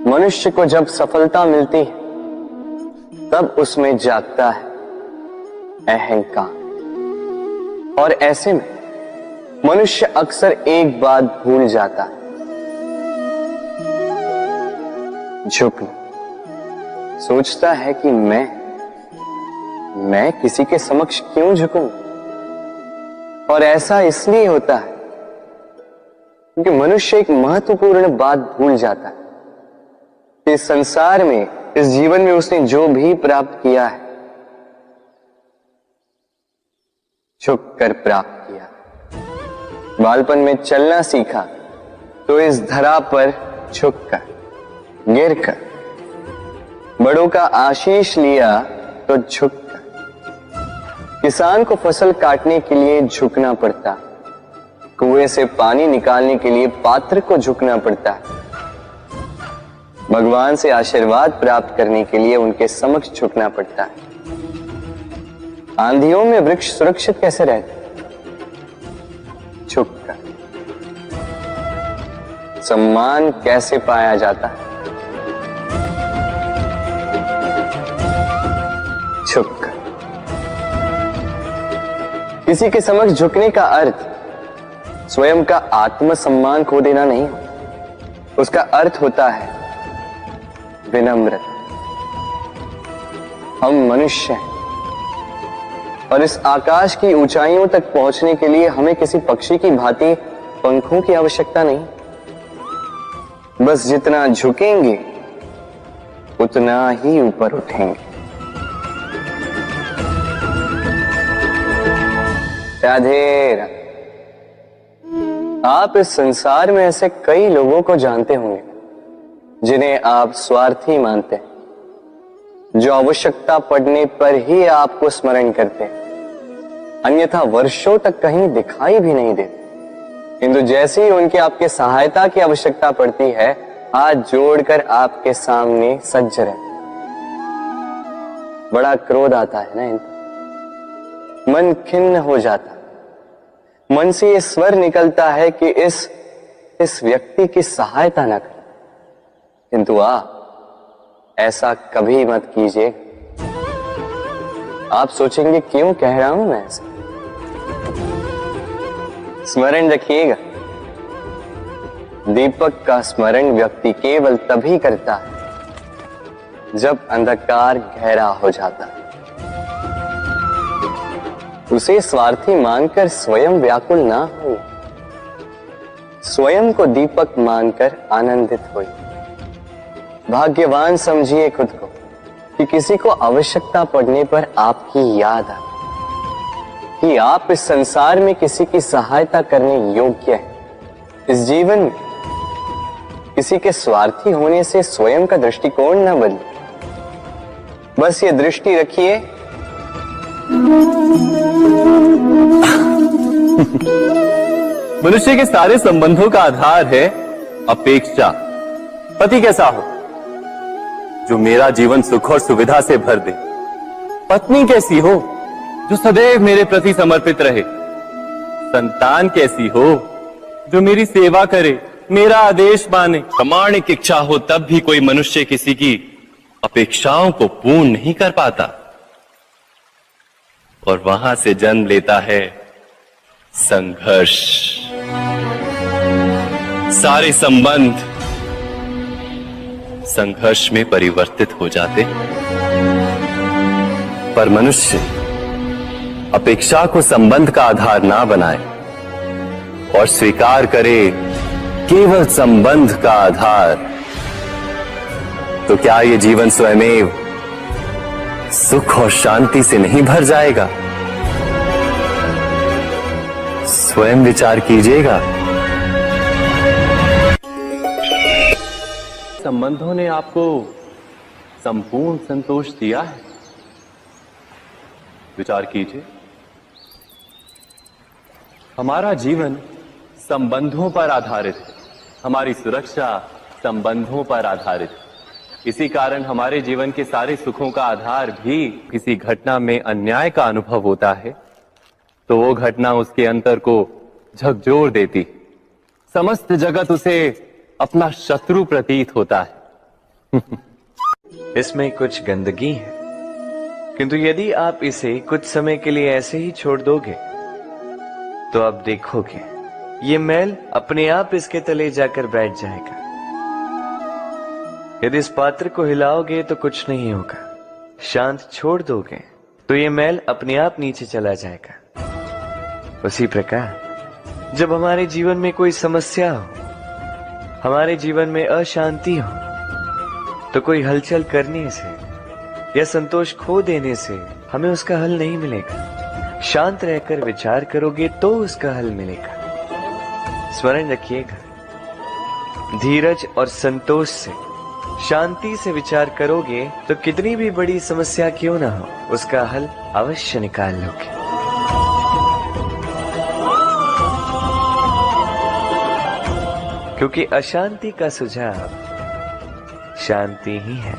मनुष्य को जब सफलता मिलती है तब उसमें जागता है अहंकार, और ऐसे में मनुष्य अक्सर एक बात भूल जाता है, झुकना। सोचता है कि मैं किसी के समक्ष क्यों झुकूं? और ऐसा इसलिए होता है क्योंकि मनुष्य एक महत्वपूर्ण बात भूल जाता है कि इस संसार में, इस जीवन में उसने जो भी प्राप्त किया है, झुक कर प्राप्त किया। बालपन में चलना सीखा तो इस धरा पर झुककर, गिरकर। बड़ों का आशीष लिया तो झुककर। किसान को फसल काटने के लिए झुकना पड़ता, कुएं से पानी निकालने के लिए पात्र को झुकना पड़ता है। भगवान से आशीर्वाद प्राप्त करने के लिए उनके समक्ष झुकना पड़ता है। आंधियों में वृक्ष सुरक्षित कैसे रहते? झुककर। सम्मान कैसे पाया जाता है? झुककर। किसी के समक्ष झुकने का अर्थ स्वयं का आत्मसम्मान खो देना नहीं, उसका अर्थ होता है विनम्रता। हम मनुष्य हैं और इस आकाश की ऊंचाइयों तक पहुंचने के लिए हमें किसी पक्षी की भांति पंखों की आवश्यकता नहीं। बस जितना झुकेंगे उतना ही ऊपर उठेंगे। राधे राधे। आप इस संसार में ऐसे कई लोगों को जानते होंगे जिन्हें आप स्वार्थी मानते हैं, जो आवश्यकता पड़ने पर ही आपको स्मरण करते हैं, अन्यथा वर्षों तक कहीं दिखाई भी नहीं देते, किंतु जैसे ही उनकी आपके सहायता की आवश्यकता पड़ती है, हाथ जोड़कर आपके सामने सज्ज रहते। बड़ा क्रोध आता है ना इनको, मन खिन्न हो जाता है, मन से ये स्वर निकलता है कि इस व्यक्ति की सहायता न करें, किंतु आप ऐसा कभी मत कीजिए। आप सोचेंगे क्यों कह रहा हूं मैं ऐसा? स्मरण रखिएगा, दीपक का स्मरण व्यक्ति केवल तभी करता है जब अंधकार गहरा हो जाता है। उसे स्वार्थी मानकर स्वयं व्याकुल ना हो, स्वयं को दीपक मानकर आनंदित होइए। भाग्यवान समझिए खुद को कि किसी को आवश्यकता पड़ने पर आपकी याद आए कि आप इस संसार में किसी की सहायता करने योग्य हैं। इस जीवन में किसी के स्वार्थी होने से स्वयं का दृष्टिकोण न बदले, बस ये दृष्टि रखिए मनुष्य के सारे संबंधों का आधार है अपेक्षा। पति कैसा हो जो मेरा जीवन सुख और सुविधा से भर दे, पत्नी कैसी हो जो सदैव मेरे प्रति समर्पित रहे, संतान कैसी हो जो मेरी सेवा करे, मेरा आदेश माने। प्रामाणिक इच्छा हो तब भी कोई मनुष्य किसी की अपेक्षाओं को पूर्ण नहीं कर पाता, और वहां से जन्म लेता है संघर्ष। सारे संबंध संघर्ष में परिवर्तित हो जाते, पर मनुष्य अपेक्षा को संबंध का आधार ना बनाए और स्वीकार करे केवल संबंध का आधार, तो क्या ये जीवन स्वयमेव सुख और शांति से नहीं भर जाएगा? स्वयं विचार कीजिएगा। संबंधों ने आपको संपूर्ण संतोष दिया है? विचार कीजिए। हमारा जीवन संबंधों पर आधारित है, हमारी सुरक्षा संबंधों पर आधारित है। इसी कारण हमारे जीवन के सारे सुखों का आधार भी किसी घटना में अन्याय का अनुभव होता है तो वो घटना उसके अंतर को झकझोर देती, समस्त जगत उसे अपना शत्रु प्रतीत होता है। इसमें कुछ गंदगी है, किंतु यदि आप इसे कुछ समय के लिए ऐसे ही छोड़ दोगे तो आप देखोगे ये मैल अपने आप इसके तले जाकर बैठ जाएगा। यदि इस पात्र को हिलाओगे तो कुछ नहीं होगा, शांत छोड़ दोगे तो ये मैल अपने आप नीचे चला जाएगा। उसी प्रकार जब हमारे जीवन में कोई समस्या हो, हमारे जीवन में अशांति हो, तो कोई हलचल करने से या संतोष खो देने से हमें उसका हल नहीं मिलेगा। शांत रहकर विचार करोगे तो उसका हल मिलेगा। स्मरण रखिएगा, धीरज और संतोष से, शांति से विचार करोगे तो कितनी भी बड़ी समस्या क्यों ना हो, उसका हल अवश्य निकाल लोगे। क्योंकि अशांति का सुझाव शांति ही है।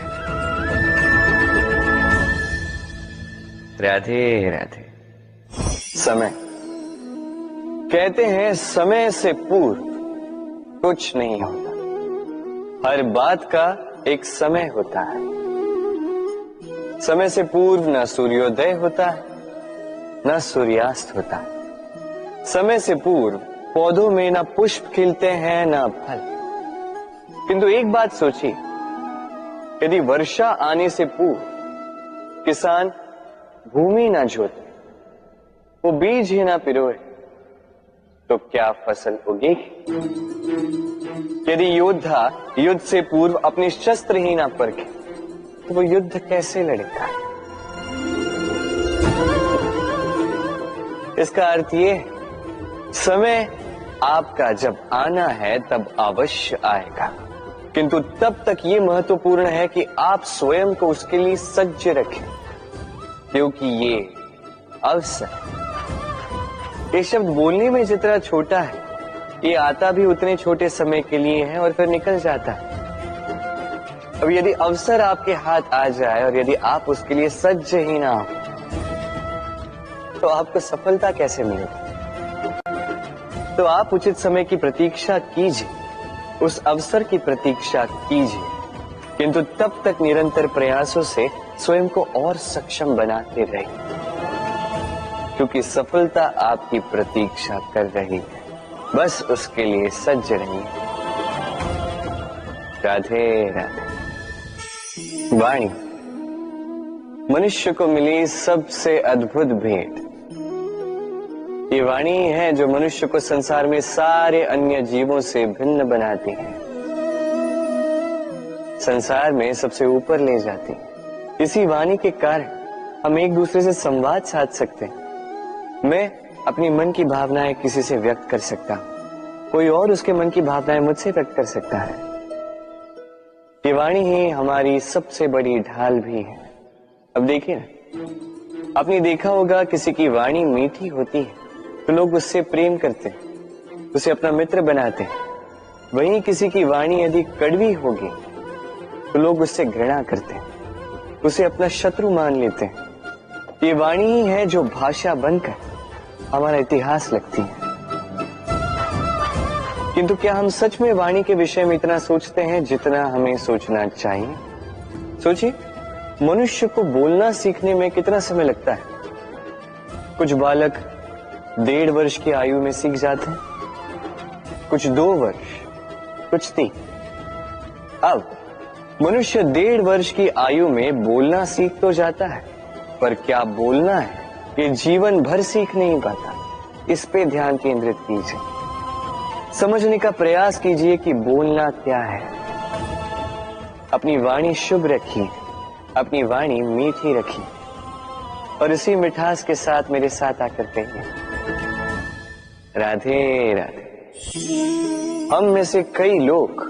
राधे राधे। समय, कहते हैं समय से पूर्व कुछ नहीं होता, हर बात का एक समय होता है। समय से पूर्व न सूर्योदय होता है, न सूर्यास्त होता है। समय से पूर्व पौधों में न पुष्प खिलते हैं न फल। किंतु एक बात सोचिए, यदि वर्षा आने से पूर्व किसान भूमि ना जोते, वो बीज ही ना पिरोए, तो क्या फसल उगेगी? यदि योद्धा युद्ध से पूर्व अपने शस्त्र ही ना परखे, तो वो युद्ध कैसे लड़ेगा? इसका अर्थ ये है, समय आपका जब आना है तब अवश्य आएगा, किंतु तब तक ये महत्वपूर्ण है कि आप स्वयं को उसके लिए सज्ज रखें, क्योंकि ये अवसर, ये शब्द बोलने में जितना छोटा है, ये आता भी उतने छोटे समय के लिए है और फिर निकल जाता है। अब यदि अवसर आपके हाथ आ जाए और यदि आप उसके लिए सज्ज ही ना हो, तो आपको सफलता कैसे मिलेगी? तो आप उचित समय की प्रतीक्षा कीजिए, उस अवसर की प्रतीक्षा कीजिए, किंतु तब तक निरंतर प्रयासों से स्वयं को और सक्षम बनाते रहिए, क्योंकि सफलता आपकी प्रतीक्षा कर रही है। बस उसके लिए सज्ज रहिए। राधे राधे। वाणी मनुष्य को मिली सबसे अद्भुत भेंट। ये वाणी है जो मनुष्य को संसार में सारे अन्य जीवों से भिन्न बनाती है, संसार में सबसे ऊपर ले जाती है। इसी वाणी के कारण हम एक दूसरे से संवाद साध सकते हैं। मैं अपनी मन की भावनाएं किसी से व्यक्त कर सकता हूं, कोई और उसके मन की भावनाएं मुझसे व्यक्त कर सकता है। ये वाणी ही हमारी सबसे बड़ी ढाल भी है। अब देखिए ना, आपने देखा होगा किसी की वाणी मीठी होती है तो लोग उससे प्रेम करते हैं, उसे अपना मित्र बनाते हैं। वहीं किसी की वाणी यदि कड़वी होगी तो लोग उससे घृणा करते हैं, उसे अपना शत्रु मान लेते हैं। ये वाणी ही है जो भाषा बनकर हमारा इतिहास लिखती है। किंतु क्या हम सच में वाणी के विषय में इतना सोचते हैं जितना हमें सोचना चाहिए? सोचिए, मनुष्य को बोलना सीखने में कितना समय लगता है? कुछ बालक 1.5 वर्ष की आयु में सीख जाते हैं, कुछ 2 वर्ष, कुछ 3। अब मनुष्य 1.5 वर्ष की आयु में बोलना सीख तो जाता है, पर क्या बोलना है ये जीवन भर सीख नहीं पाता। इस पे ध्यान केंद्रित कीजिए, समझने का प्रयास कीजिए कि बोलना क्या है। अपनी वाणी शुभ रखिए, अपनी वाणी मीठी रखिए, और इसी मिठास के साथ मेरे साथ आकर कहिए, राधे राधे। हम में से कई लोग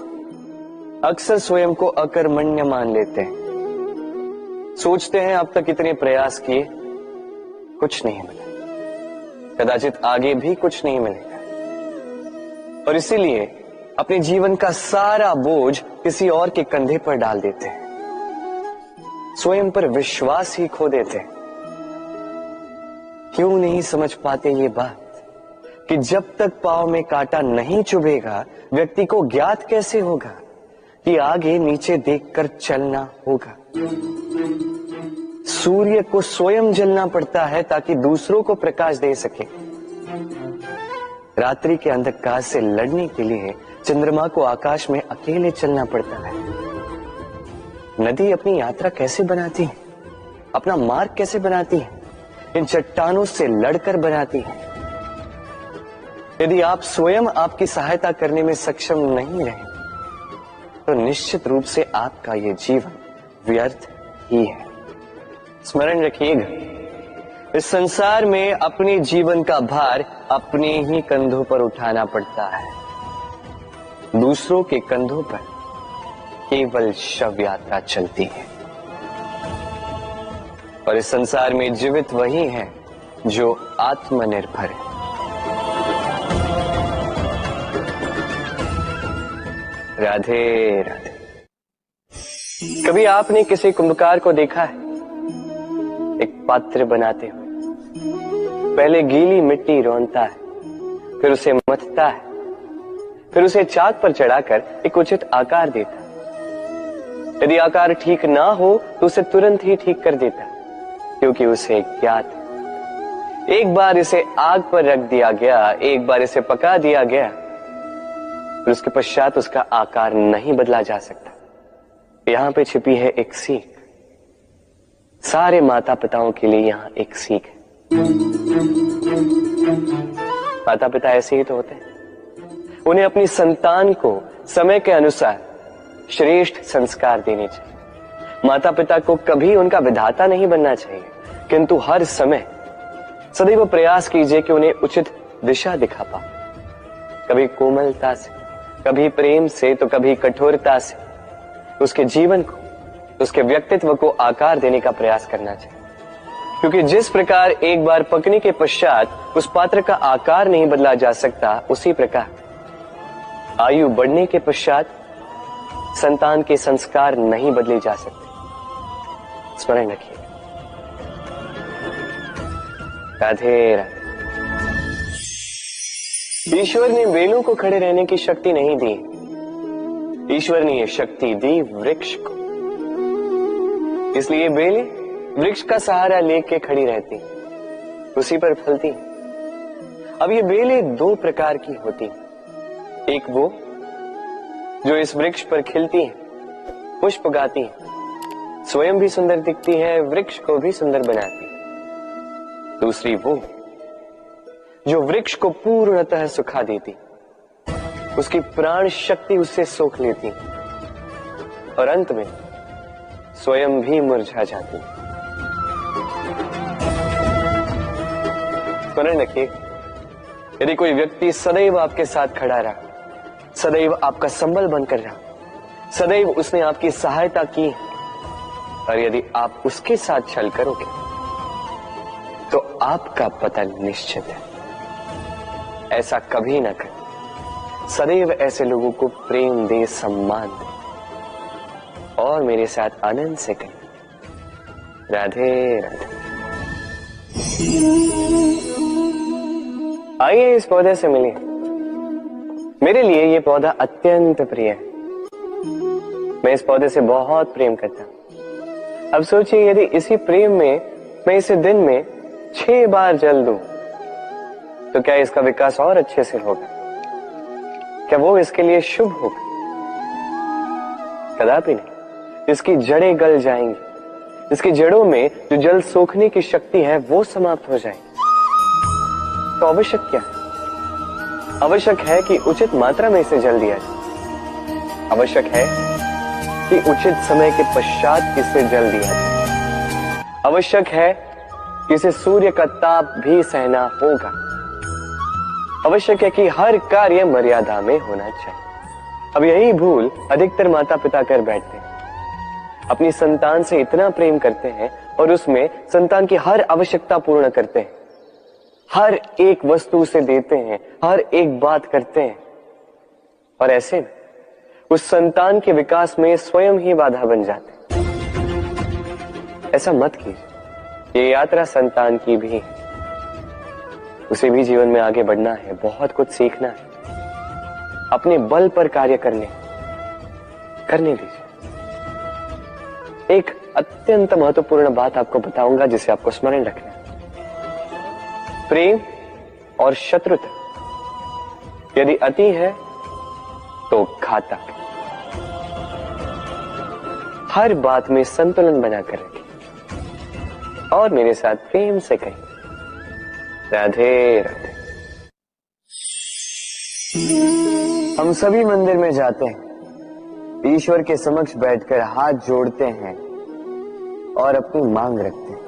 अक्सर स्वयं को अकर्मण्य मान लेते हैं, सोचते हैं अब तक इतने प्रयास किए, कुछ नहीं मिला, कदाचित आगे भी कुछ नहीं मिलेगा, और इसीलिए अपने जीवन का सारा बोझ किसी और के कंधे पर डाल देते हैं, स्वयं पर विश्वास ही खो देते हैं। क्यों नहीं समझ पाते ये बात कि जब तक पांव में कांटा नहीं चुभेगा व्यक्ति को ज्ञात कैसे होगा कि आगे नीचे देखकर चलना होगा। सूर्य को स्वयं जलना पड़ता है ताकि दूसरों को प्रकाश दे सके। रात्रि के अंधकार से लड़ने के लिए चंद्रमा को आकाश में अकेले चलना पड़ता है। नदी अपनी यात्रा कैसे बनाती है, अपना मार्ग कैसे बनाती है? इन चट्टानों से लड़कर बनाती है। यदि आप स्वयं आपकी सहायता करने में सक्षम नहीं रहे तो निश्चित रूप से आपका यह जीवन व्यर्थ ही है। स्मरण रखिएगा, इस संसार में अपने जीवन का भार अपने ही कंधों पर उठाना पड़ता है। दूसरों के कंधों पर केवल शव यात्रा चलती है। और इस संसार में जीवित वही है जो आत्मनिर्भर है। राधे राधे। कभी आपने किसी कुंभकार को देखा है एक पात्र बनाते हुए? पहले गीली मिट्टी रौंदता है, फिर उसे मथता है, फिर उसे चाक पर चढ़ाकर एक उचित आकार देता है। यदि आकार ठीक ना हो तो उसे तुरंत ही ठीक कर देता है, क्योंकि उसे ज्ञात है एक बार इसे आग पर रख दिया गया, एक बार इसे पका दिया गया, फिर उसके पश्चात उसका आकार नहीं बदला जा सकता। यहां पे छिपी है एक सीख। सारे माता पिताओं के लिए यहां एक सीख है। माता पिता ऐसे ही तो होते हैं। उन्हें अपनी संतान को समय के अनुसार श्रेष्ठ संस्कार देने चाहिए। माता पिता को कभी उनका विधाता नहीं बनना चाहिए, किंतु हर समय सदैव प्रयास कीजिए कि उन्हें उचित दिशा दिखा पाओ। कभी कोमलता से, कभी प्रेम से, तो कभी कठोरता से उसके जीवन को, उसके व्यक्तित्व को आकार देने का प्रयास करना चाहिए। क्योंकि जिस प्रकार एक बार पकने के पश्चात उस पात्र का आकार नहीं बदला जा सकता, उसी प्रकार आयु बढ़ने के पश्चात संतान के संस्कार नहीं बदले जा सकते। स्मरण रखिए। राधे राधे। ईश्वर ने बेलों को खड़े रहने की शक्ति नहीं दी, ईश्वर ने यह शक्ति दी वृक्ष को। इसलिए बेलें वृक्ष का सहारा लेके खड़ी रहती, उसी पर फलती। अब ये बेलें दो प्रकार की होती, एक वो जो इस वृक्ष पर खिलती है, पुष्प गाती है, स्वयं भी सुंदर दिखती है, वृक्ष को भी सुंदर बनाती है। दूसरी वो जो वृक्ष को पूर्णतः सुखा देती, उसकी प्राण शक्ति उससे सोख लेती और अंत में स्वयं भी मुरझा जाती। स्मरण रखिए, यदि कोई व्यक्ति सदैव आपके साथ खड़ा रहा, सदैव आपका संबल बनकर रहा, सदैव उसने आपकी सहायता की, और यदि आप उसके साथ छल करोगे तो आपका पतन निश्चित है। ऐसा कभी ना करें। सदैव ऐसे लोगों को प्रेम दे, सम्मान दे और मेरे साथ आनंद से कहें राधे राधे। आइए इस पौधे से मिलिए। मेरे लिए ये पौधा अत्यंत प्रिय है। मैं इस पौधे से बहुत प्रेम करता हूं। अब सोचिए, यदि इसी प्रेम में मैं इसे दिन में 6 बार जल दूं तो क्या इसका विकास और अच्छे से होगा? क्या वो इसके लिए शुभ होगा? कदापि नहीं। इसकी जड़ें गल जाएंगी, इसकी जड़ों में जो जल सोखने की शक्ति है वो समाप्त हो जाएगी। तो आवश्यक क्या है? आवश्यक है कि उचित मात्रा में इसे जल दिया जाए। आवश्यक है कि उचित समय के पश्चात इसे जल दिया जाए। आवश्यक है कि इसे सूर्य का ताप भी सहना होगा। आवश्यक है कि हर कार्य मर्यादा में होना चाहिए। अब यही भूल अधिकतर माता पिता कर बैठते हैं। अपनी संतान से इतना प्रेम करते हैं और उसमें संतान की हर आवश्यकता पूर्ण करते हैं, हर एक वस्तु उसे देते हैं, हर एक बात करते हैं, और ऐसे में उस संतान के विकास में स्वयं ही बाधा बन जाते हैं। ऐसा मत कीजिए। ये यात्रा संतान की भी है, उसे भी जीवन में आगे बढ़ना है, बहुत कुछ सीखना है, अपने बल पर कार्य करने, करने दीजिए। एक अत्यंत महत्वपूर्ण बात आपको बताऊंगा जिसे आपको स्मरण रखना है। प्रेम और शत्रुता यदि अति है तो घातक। हर बात में संतुलन बनाकर रखें और मेरे साथ प्रेम से कहें, राधे राधे। हम सभी मंदिर में जाते हैं, ईश्वर के समक्ष बैठकर हाथ जोड़ते हैं और अपनी मांग रखते हैं।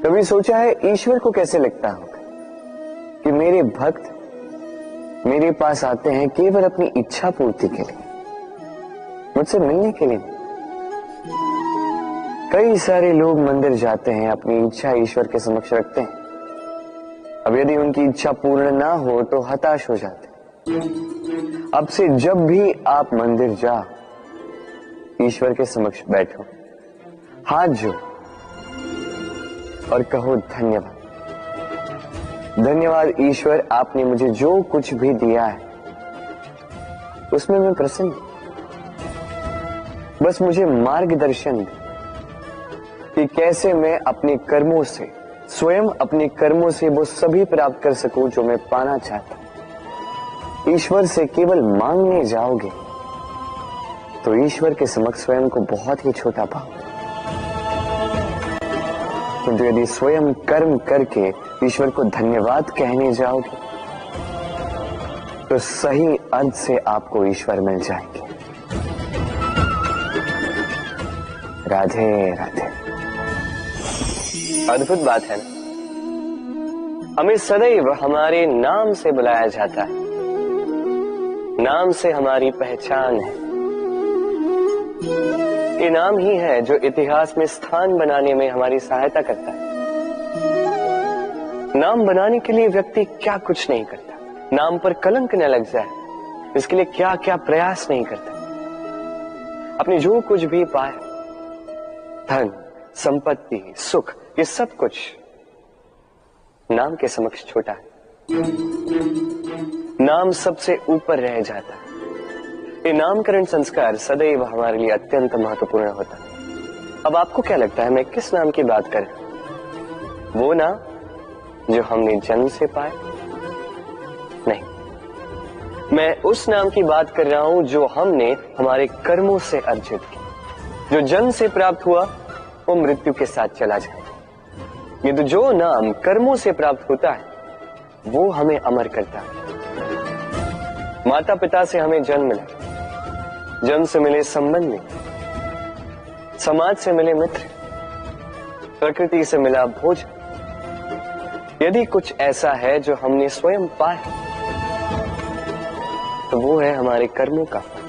कभी सोचा है ईश्वर को कैसे लगता होगा कि मेरे भक्त मेरे पास आते हैं केवल अपनी इच्छा पूर्ति के लिए, मुझसे मिलने के लिए। कई सारे लोग मंदिर जाते हैं, अपनी इच्छा ईश्वर के समक्ष रखते हैं। अब यदि उनकी इच्छा पूर्ण ना हो तो हताश हो जाते हैं। अब से जब भी आप मंदिर जाओ, ईश्वर के समक्ष बैठो, हाथ जोड़ो और कहो धन्यवाद। धन्यवाद ईश्वर, आपने मुझे जो कुछ भी दिया है उसमें मैं प्रसन्न हूं। बस मुझे मार्गदर्शन दे कि कैसे मैं अपने कर्मों से, स्वयं अपने कर्मों से वो सभी प्राप्त कर सकूं जो मैं पाना चाहता हूं। ईश्वर से केवल मांगने जाओगे तो ईश्वर के समक्ष स्वयं को बहुत ही छोटा पाओगे, किंतु यदि स्वयं कर्म करके ईश्वर को धन्यवाद कहने जाओगे तो सही अर्थ से आपको ईश्वर मिल जाएंगे। राधे राधे। अद्भुत बात है ना, हमें सदैव हमारे नाम से बुलाया जाता है, नाम से हमारी पहचान है। ये नाम ही है जो इतिहास में स्थान बनाने में हमारी सहायता करता है। नाम बनाने के लिए व्यक्ति क्या कुछ नहीं करता, नाम पर कलंक न लग जाए इसके लिए क्या क्या प्रयास नहीं करता। अपने जो कुछ भी पाए, धन, संपत्ति, सुख, ये सब कुछ नाम के समक्ष छोटा है। नाम सबसे ऊपर रह जाता है। ये नामकरण संस्कार सदैव हमारे लिए अत्यंत महत्वपूर्ण होता है। अब आपको क्या लगता है मैं किस नाम की बात कर रहा हूं? वो नाम जो हमने जन्म से पाया? नहीं, मैं उस नाम की बात कर रहा हूं जो हमने हमारे कर्मों से अर्जित किया। जो जन्म से प्राप्त हुआ वो मृत्यु के साथ चला जाए, ये तो जो नाम कर्मों से प्राप्त होता है वो हमें अमर करता है। माता पिता से हमें जन्म मिला, जन्म से मिले संबंधी, समाज से मिले मित्र, प्रकृति से मिला भोजन। यदि कुछ ऐसा है जो हमने स्वयं पाया तो वो है हमारे कर्मों का फल।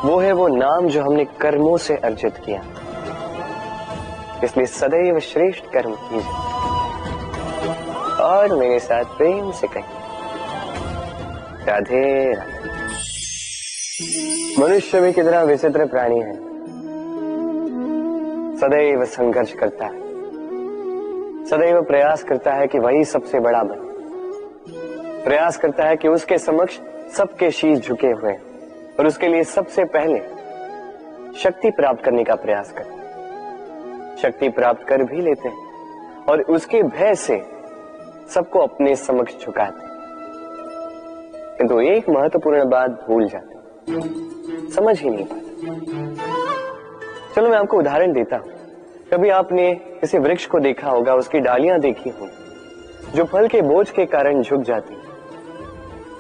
वो है वो नाम जो हमने कर्मों से अर्जित किया। इसलिए सदैव श्रेष्ठ कर्म कीजिए और मेरे साथ प्रेम से कहिए, राधे राधे। मनुष्य भी कितना विचित्र प्राणी है, सदैव संघर्ष करता है, सदैव प्रयास करता है कि वही सबसे बड़ा बने, प्रयास करता है कि उसके समक्ष सबके शीश झुके हुए और उसके लिए सबसे पहले शक्ति प्राप्त करने का प्रयास करते हैं। शक्ति प्राप्त कर भी लेते हैं और उसके भय से सबको अपने समक्ष झुकाते हैं, किंतु एक महत्वपूर्ण बात भूल जाते हैं, समझ ही नहीं पाते। चलो मैं आपको उदाहरण देता हूं। कभी आपने किसी वृक्ष को देखा होगा, उसकी डालियां देखी होंगी जो फल के बोझ के कारण झुक जाती है।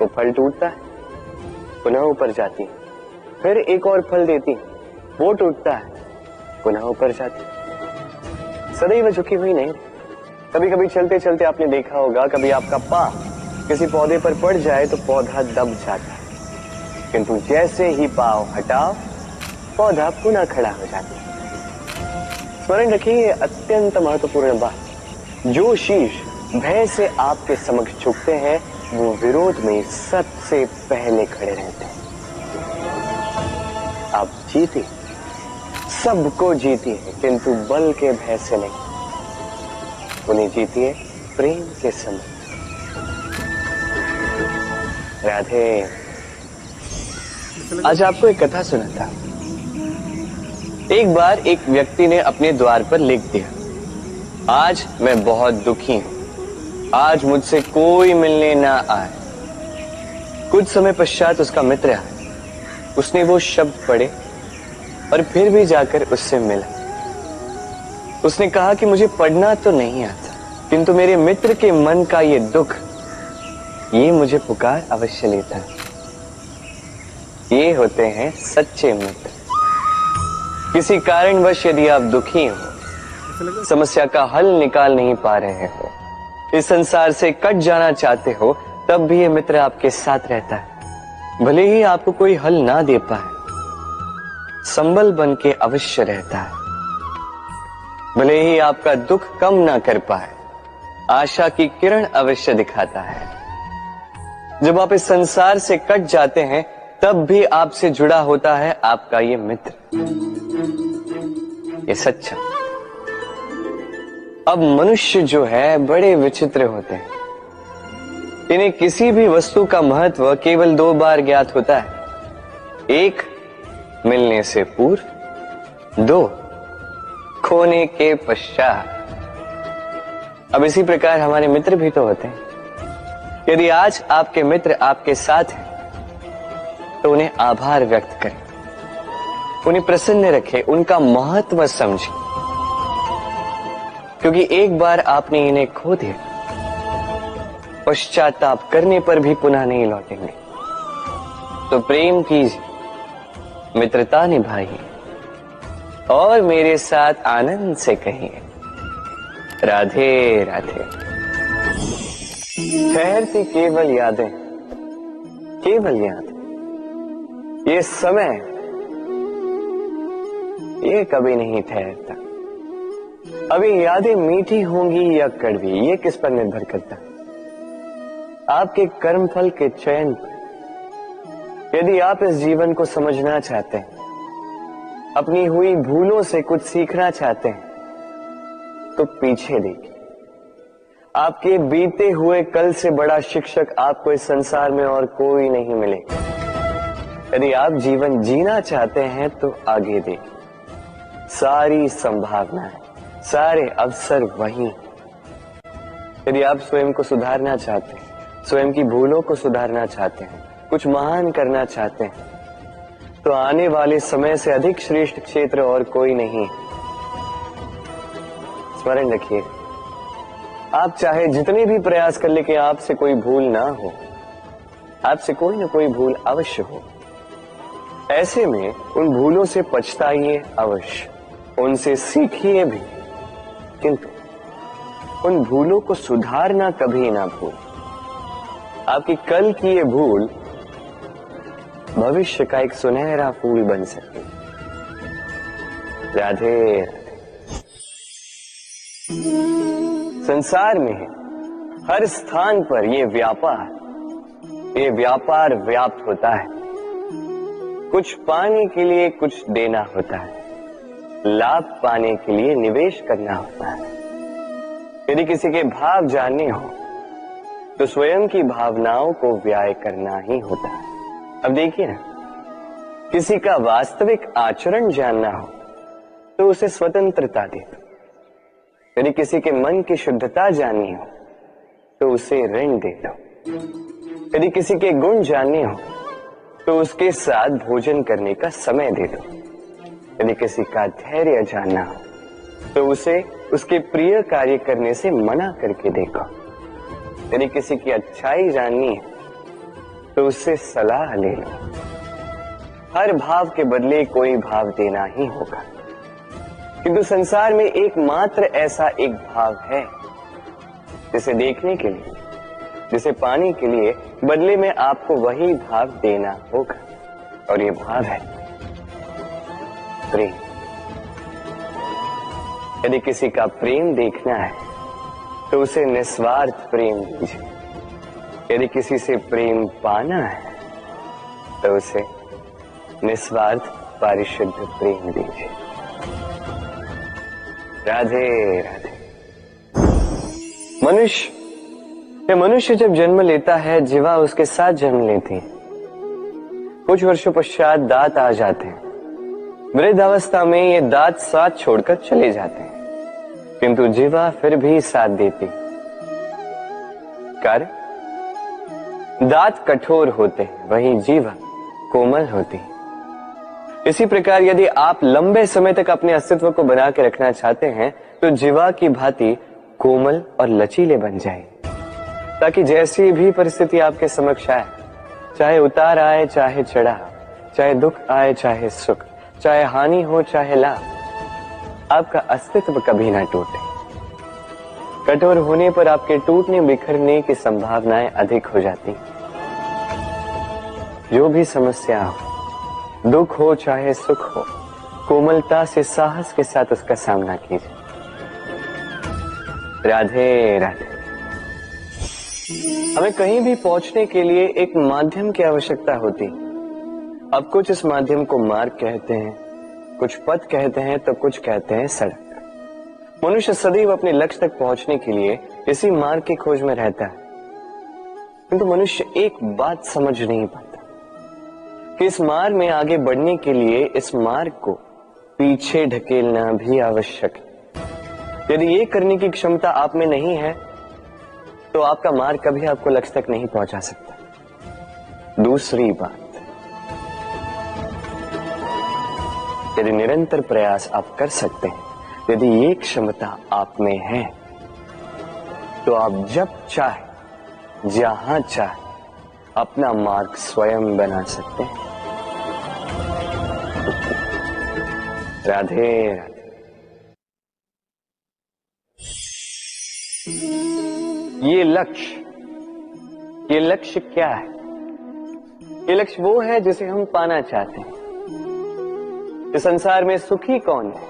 वो फल टूटता है, पुनः ऊपर जाती है, फिर एक और फल देती है, वो टूटता है, पुनः ऊपर जाती है, सदैव झुकी हुई नहीं। कभी कभी चलते चलते आपने देखा होगा, कभी आपका पांव किसी पौधे पर पड़ जाए तो पौधा दब जाता है, किंतु जैसे ही पांव हटाओ पौधा पुनः खड़ा हो जाता है। स्मरण रखिए, ये अत्यंत महत्वपूर्ण बात। जो शीश भय से आपके समक्ष झुकते हैं वो विरोध में सबसे पहले खड़े रहते हैं। आप जीते, सबको जीती है, किंतु बल के भय से नहीं, उन्हें जीतिए प्रेम के समय। राधे। आज आपको एक कथा सुना था। एक बार एक व्यक्ति ने अपने द्वार पर लिख दिया, आज मैं बहुत दुखी हूं, आज मुझसे कोई मिलने ना आए। कुछ समय पश्चात उसका मित्र आया, उसने वो शब्द पढ़े और फिर भी जाकर उससे मिला। उसने कहा कि मुझे पढ़ना तो नहीं आता, किंतु मेरे मित्र के मन का ये दुख, ये मुझे पुकार अवश्य लेता है। ये होते हैं सच्चे मित्र। किसी कारणवश यदि आप दुखी हो, समस्या का हल निकाल नहीं पा रहे हो, इस संसार से कट जाना चाहते हो, तब भी ये मित्र आपके साथ रहता है। भले ही आपको कोई हल ना दे पाए, संबल बन के अवश्य रहता है। भले ही आपका दुख कम ना कर पाए, आशा की किरण अवश्य दिखाता है। जब आप इस संसार से कट जाते हैं, तब भी आपसे जुड़ा होता है आपका ये मित्र, ये सच्चा। अब मनुष्य जो है बड़े विचित्र होते हैं। इन्हें किसी भी वस्तु का महत्व केवल दो बार ज्ञात होता है। एक, मिलने से पूर्व, दो, खोने के पश्चात। अब इसी प्रकार हमारे मित्र भी तो होते हैं। यदि आज आपके मित्र आपके साथ हैं, तो उन्हें आभार व्यक्त करें, उन्हें प्रसन्न रखें, उनका महत्व समझें, क्योंकि एक बार आपने इन्हें खो दिया, पश्चाताप करने पर भी पुनः नहीं लौटेंगे। तो प्रेम कीजिए, मित्रता निभाइए और मेरे साथ आनंद से कहिए, राधे राधे। ठहरती केवल यादें, केवल यादें। ये समय, ये कभी नहीं ठहरता। अभी यादें मीठी होंगी या कड़वी, ये किस पर निर्भर करता है? आपके कर्मफल के चयन पर। यदि आप इस जीवन को समझना चाहते हैं, अपनी हुई भूलों से कुछ सीखना चाहते हैं, तो पीछे देखिए। आपके बीते हुए कल से बड़ा शिक्षक आपको इस संसार में और कोई नहीं मिलेगा। यदि आप जीवन जीना चाहते हैं, तो आगे देखिए। सारी संभावनाएं, सारे अवसर वहीं। यदि आप स्वयं को सुधारना चाहते हैं, स्वयं की भूलों को सुधारना चाहते हैं, कुछ महान करना चाहते हैं, तो आने वाले समय से अधिक श्रेष्ठ क्षेत्र और कोई नहीं। स्मरण रखिए, आप चाहे जितने भी प्रयास कर ले कि आपसे कोई भूल ना हो, आपसे कोई ना कोई भूल अवश्य हो। ऐसे में उन भूलों से पछताइए अवश्य, उनसे सीखिए भी, किंतु उन भूलों को सुधारना कभी ना भूल। आपकी कल की ये भूल भविष्य का एक सुनहरा फूल बन सकती है। राधे राधे। संसार में हर स्थान पर ये व्यापार व्याप्त होता है। कुछ पाने के लिए कुछ देना होता है, लाभ पाने के लिए निवेश करना होता है। यदि किसी के भाव जानने हो, तो स्वयं की भावनाओं को व्याय करना ही होता है। अब देखिए ना, किसी का वास्तविक आचरण जानना हो, तो उसे स्वतंत्रता दे दो। यदि किसी के मन की शुद्धता जाननी हो, तो उसे ऋण दे दो। यदि किसी के गुण जानने हो, तो उसके साथ भोजन करने का समय दे दो। यदि किसी का धैर्य जानना हो, तो उसे उसके प्रिय कार्य करने से मना करके देखो। यदि किसी की अच्छाई जाननी है, तो उससे सलाह ले लो। हर भाव के बदले कोई भाव देना ही होगा, किंतु संसार में एकमात्र ऐसा एक भाव है, जिसे देखने के लिए, जिसे पाने के लिए बदले में आपको वही भाव देना होगा, और ये भाव है प्रेम। यदि किसी का प्रेम देखना है, तो उसे निस्वार्थ प्रेम दीजिए। यदि किसी से प्रेम पाना है, तो उसे निस्वार्थ पारिशुद्ध प्रेम दीजिए। राधे राधे। मनुष्य जब जन्म लेता है, जीवा उसके साथ जन्म लेती है। कुछ वर्षों पश्चात दांत आ जाते हैं। वृद्ध अवस्था में ये दांत साथ छोड़कर चले जाते हैं, किंतु जीवा फिर भी साथ देती। कारण दांत कठोर होते हैं, वहीं जीवा कोमल होती है। इसी प्रकार यदि आप लंबे समय तक अपने अस्तित्व को बना के रखना चाहते हैं तो जीवा की भांति कोमल और लचीले बन जाए, ताकि जैसी भी परिस्थिति आपके समक्ष आए, चाहे उतार आए चाहे चढ़ाव, चाहे दुख आए चाहे सुख, चाहे हानि हो चाहे लाभ, आपका अस्तित्व कभी ना टूटे। कठोर होने पर आपके टूटने बिखरने की संभावनाएं अधिक हो जाती। जो भी समस्या हो, दुख हो चाहे सुख हो, कोमलता से साहस के साथ उसका सामना कीजिए। राधे राधे। हमें कहीं भी पहुंचने के लिए एक माध्यम की आवश्यकता होती। अब कुछ इस माध्यम को मार्ग कहते हैं, कुछ पथ कहते हैं, तो कुछ कहते हैं सड़क। मनुष्य सदैव अपने लक्ष्य तक पहुंचने के लिए इसी मार्ग की खोज में रहता है, किंतु मनुष्य एक बात समझ नहीं पाता कि इस मार्ग में आगे बढ़ने के लिए इस मार्ग को पीछे ढकेलना भी आवश्यक है। यदि ये करने की क्षमता आप में नहीं है तो आपका मार्ग कभी आपको लक्ष्य तक नहीं पहुंचा सकता। दूसरी बात, यदि निरंतर प्रयास आप कर सकते हैं, यदि ये क्षमता आप में है, तो आप जब चाहे जहां चाहे अपना मार्ग स्वयं बना सकते हैं। राधे राधे। ये लक्ष्य क्या है? ये लक्ष्य वो है जिसे हम पाना चाहते हैं। इस संसार में सुखी कौन है?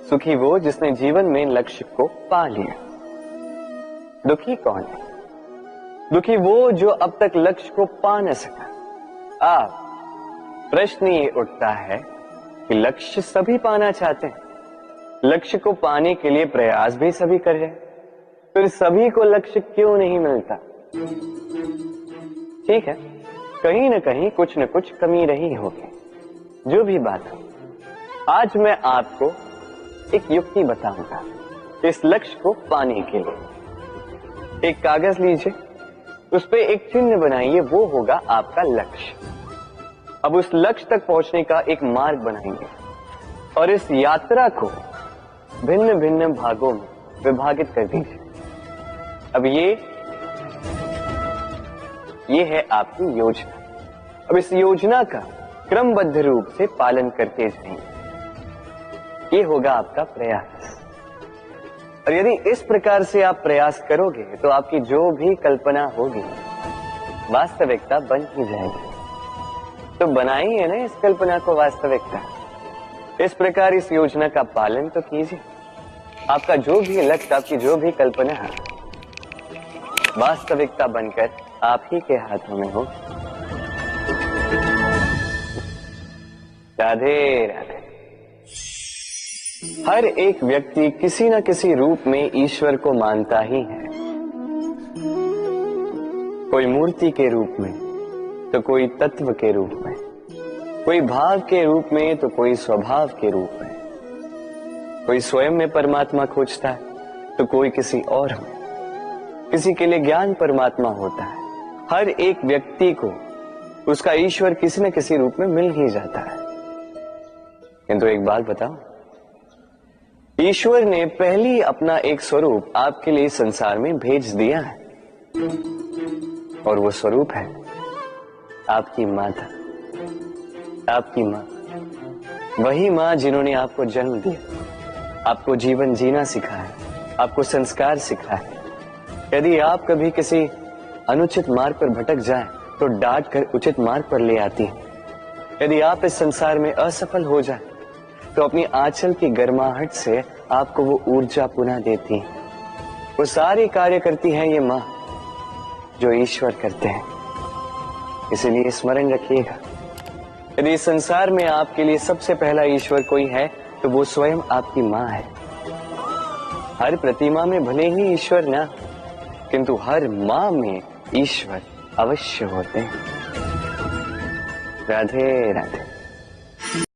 सुखी वो जिसने जीवन में लक्ष्य को पा लिया। दुखी कौन है? दुखी वो जो अब तक लक्ष्य को पा न सका। प्रश्न ये उठता है कि लक्ष्य सभी पाना चाहते हैं, लक्ष्य को पाने के लिए प्रयास भी सभी कर रहे हैं, फिर सभी को लक्ष्य क्यों नहीं मिलता? ठीक है, कहीं न कहीं कुछ न कुछ कमी रही होगी। जो भी बात हो, आज मैं आपको एक युक्ति बताऊंगा इस लक्ष्य को पाने के लिए। एक कागज लीजिए, उस पे एक चिन्ह बनाइए, वो होगा आपका लक्ष्य। अब उस लक्ष्य तक पहुंचने का एक मार्ग बनाएंगे और इस यात्रा को भिन्न भिन्न भागों में विभाजित कर दीजिए। अब ये है आपकी योजना। अब इस योजना का क्रमबद्ध रूप से पालन करते जाएंगे, ये होगा आपका प्रयास। और यदि इस प्रकार से आप प्रयास करोगे तो आपकी जो भी कल्पना होगी वास्तविकता बन ही जाएगी। तो बनाइए ना इस कल्पना को वास्तविकता। इस प्रकार इस योजना का पालन तो कीजिए। आपका जो भी लक्ष्य, आपकी जो भी कल्पना है, वास्तविकता बनकर आप ही के हाथों में हो। राधे राधे। हर एक व्यक्ति किसी न किसी रूप में ईश्वर को मानता ही है। कोई मूर्ति के रूप में, तो कोई तत्व के रूप में, कोई भाव के रूप में, तो कोई स्वभाव के रूप में। कोई स्वयं में परमात्मा खोजता है तो कोई किसी और में। किसी के लिए ज्ञान परमात्मा होता है। हर एक व्यक्ति को उसका ईश्वर किसी न किसी रूप में मिल ही जाता है। किंतु एक बात बताओ, ईश्वर ने पहली अपना एक स्वरूप आपके लिए संसार में भेज दिया है, और वो स्वरूप है आपकी माता, आपकी मां। वही मां जिन्होंने आपको जन्म दिया, आपको जीवन जीना सिखाया, आपको संस्कार सिखाया। यदि आप कभी किसी अनुचित मार्ग पर भटक जाएं, तो डांट कर उचित मार्ग पर ले आती है। यदि आप इस संसार में असफल हो जाएं, तो अपनी आंचल की गर्माहट से आपको वो ऊर्जा पुनः देती है। वो सारे कार्य करती है ये मां जो ईश्वर करते हैं। इसलिए स्मरण रखिएगा, यदि इस संसार में आपके लिए सबसे पहला ईश्वर कोई है तो वो स्वयं आपकी मां है। हर प्रतिमा में भले ही ईश्वर ना, किंतु हर मां में ईश्वर अवश्य होते हैं। राधे राधे।